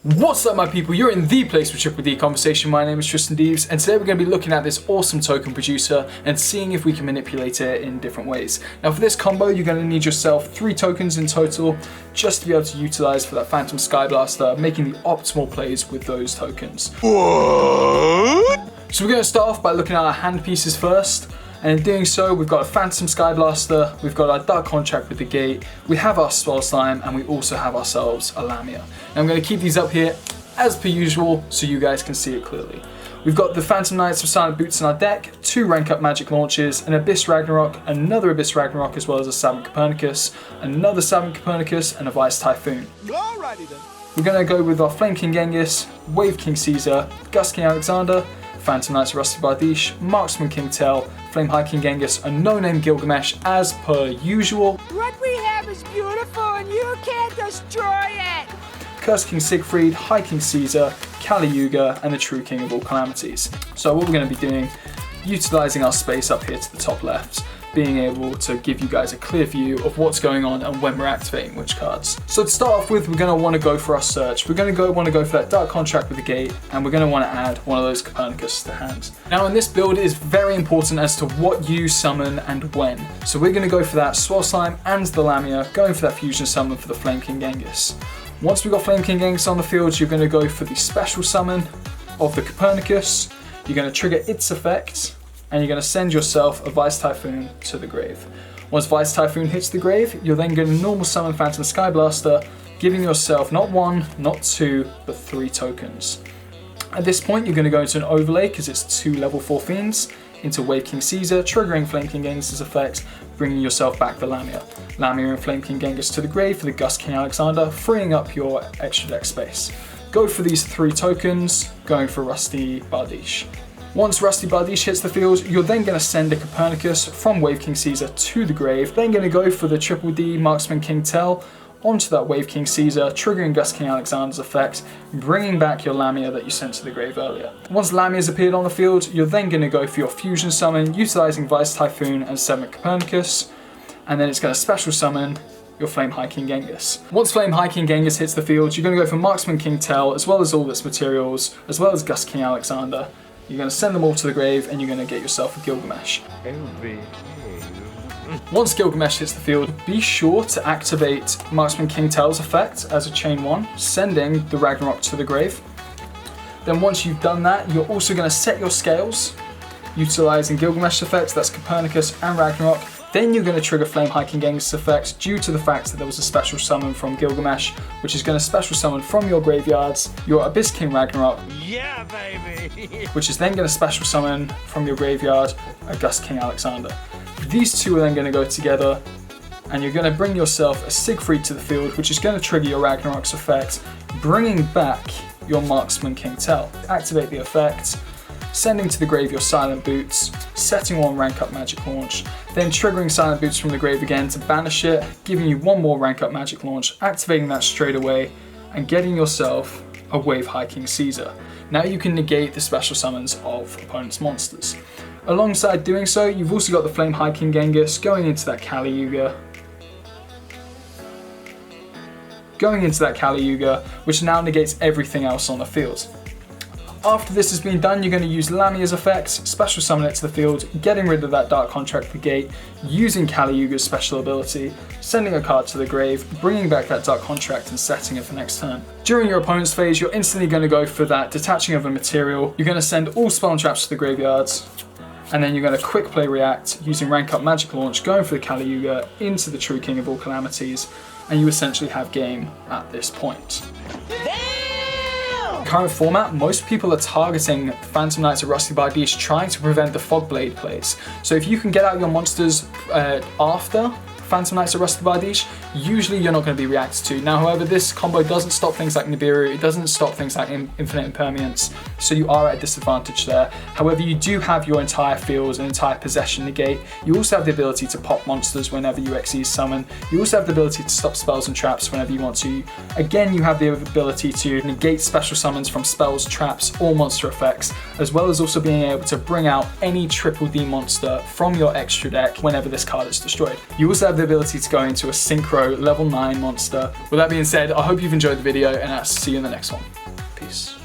What's up my people, you're in the place for Triple D Conversation. My name is Tristan Deves and today we're going to be looking at this awesome token producer and seeing if we can manipulate it in different ways. Now for this combo you're going to need yourself 3 tokens in total just to be able to utilize for that Phantom Skyblaster, making the optimal plays with those tokens. What? So we're going to start off by looking at our hand pieces first. And in doing so, we've got a Phantom Skyblaster, we've got our Dark Contract with the Gate, we have our Swell Slime, and we also have ourselves a Lamia. Now I'm going to keep these up here as per usual so you guys can see it clearly. We've got the Phantom Knights of Silent Boots in our deck, 2 rank up magic launches, an Abyss Ragnarok, another Abyss Ragnarok, as well as a Savant Copernicus, another Savant Copernicus, and a Vice Typhoon. Alrighty then. We're going to go with our Flame King Genghis, Wave King Caesar, Gust King Alexander, Phantom Knights of Rusty Bardiche, Marksman King Tell, Flame High King Genghis, a no-name Gilgamesh as per usual. What we have is beautiful and you can't destroy it! Curse King Siegfried, High King Caesar, Kali Yuga, and the True King of all calamities. So what we're going to be doing, utilizing our space up here to the top left, being able to give you guys a clear view of what's going on and when we're activating which cards. So to start off with, we're going to want to go for our search. We're going to want to go for that Dark Contract with the Gate, and we're going to want to add one of those Copernicus to hand. Now in this build it is very important as to what you summon and when. So we're going to go for that Swell Slime and the Lamia, going for that Fusion Summon for the Flame King Genghis. Once we've got Flame King Genghis on the field, you're going to go for the Special Summon of the Copernicus. You're going to trigger its effect, and you're going to send yourself a Vice Typhoon to the grave. Once Vice Typhoon hits the grave, you're then going to normal summon Phantom Skyblaster, giving yourself not 1, not 2, but 3 tokens. At this point, you're going to go into an overlay because it's 2 level 4 fiends, into Wave King Caesar, triggering Flame King Genghis' effect, bringing yourself back the Lamia. Lamia and Flame King Genghis to the grave for the Gust King Alexander, freeing up your extra deck space. Go for these 3 tokens, going for Rusty Bardiche. Once Rusty Bardiche hits the field, you're then going to send a Copernicus from Wave King Caesar to the grave, then going to go for the Triple D Marksman King Tell onto that Wave King Caesar, triggering Gust King Alexander's effect, bringing back your Lamia that you sent to the grave earlier. Once Lamia's appeared on the field, you're then going to go for your Fusion Summon, utilizing Vice Typhoon and Savant Copernicus, and then it's going to Special Summon your Flame High King Genghis. Once Flame High King Genghis hits the field, you're going to go for Marksman King Tell, as well as all its materials, as well as Gust King Alexander. You're going to send them all to the grave and you're going to get yourself a Gilgamesh. Once Gilgamesh hits the field, be sure to activate Marksman King Tell's effect as a chain 1, sending the Ragnarok to the grave. Then once you've done that, you're also going to set your scales, utilizing Gilgamesh effects, that's Copernicus and Ragnarok. Then you're going to trigger Flame High King Genghis' effect due to the fact that there was a special summon from Gilgamesh, which is going to special summon from your graveyards your Abyss King Ragnarok, Yeah, baby! which is then going to special summon from your graveyard a Gust King Alexander. These 2 are then going to go together, and you're going to bring yourself a Siegfried to the field, which is going to trigger your Ragnarok's effect, bringing back your Marksman King Tell. Activate the effect, sending to the grave your Silent Boots, setting 1 rank up magic launch, then triggering Silent Boots from the grave again to banish it, giving you 1 more rank up magic launch, activating that straight away, and getting yourself a Wave High King Caesar. Now you can negate the special summons of opponent's monsters. Alongside doing so, you've also got the Flame High King Genghis going into that Kali Yuga, which now negates everything else on the field. After this has been done, you're going to use Lamia's effects, special summon it to the field, getting rid of that Dark Contract with the Gate, using Kali Yuga's special ability, sending a card to the grave, bringing back that Dark Contract and setting it for next turn. During your opponent's phase, you're instantly going to go for that detaching of a material, you're going to send all spell and traps to the graveyards, and then you're going to quick play react, using rank up magic launch, going for the Kali Yuga into the True King of all calamities, and you essentially have game at this point. Current format, most people are targeting Phantom Knights of Rusty Bardiche, trying to prevent the Fog Blade plays. So if you can get out your monsters after Phantom Knights of Rusty Bardiche, usually you're not going to be reacted to. Now, however, this combo doesn't stop things like Nibiru, it doesn't stop things like Infinite Impermanence, so you are at a disadvantage there. However, you do have your entire fields and entire possession negate. You also have the ability to pop monsters whenever you XE summon. You also have the ability to stop spells and traps whenever you want to. Again, you have the ability to negate special summons from spells, traps, or monster effects, as well as also being able to bring out any Triple D monster from your extra deck whenever this card is destroyed. You also have the ability to go into a Synchro level 9 monster. With that being said, I hope you've enjoyed the video and I'll see you in the next one. Peace.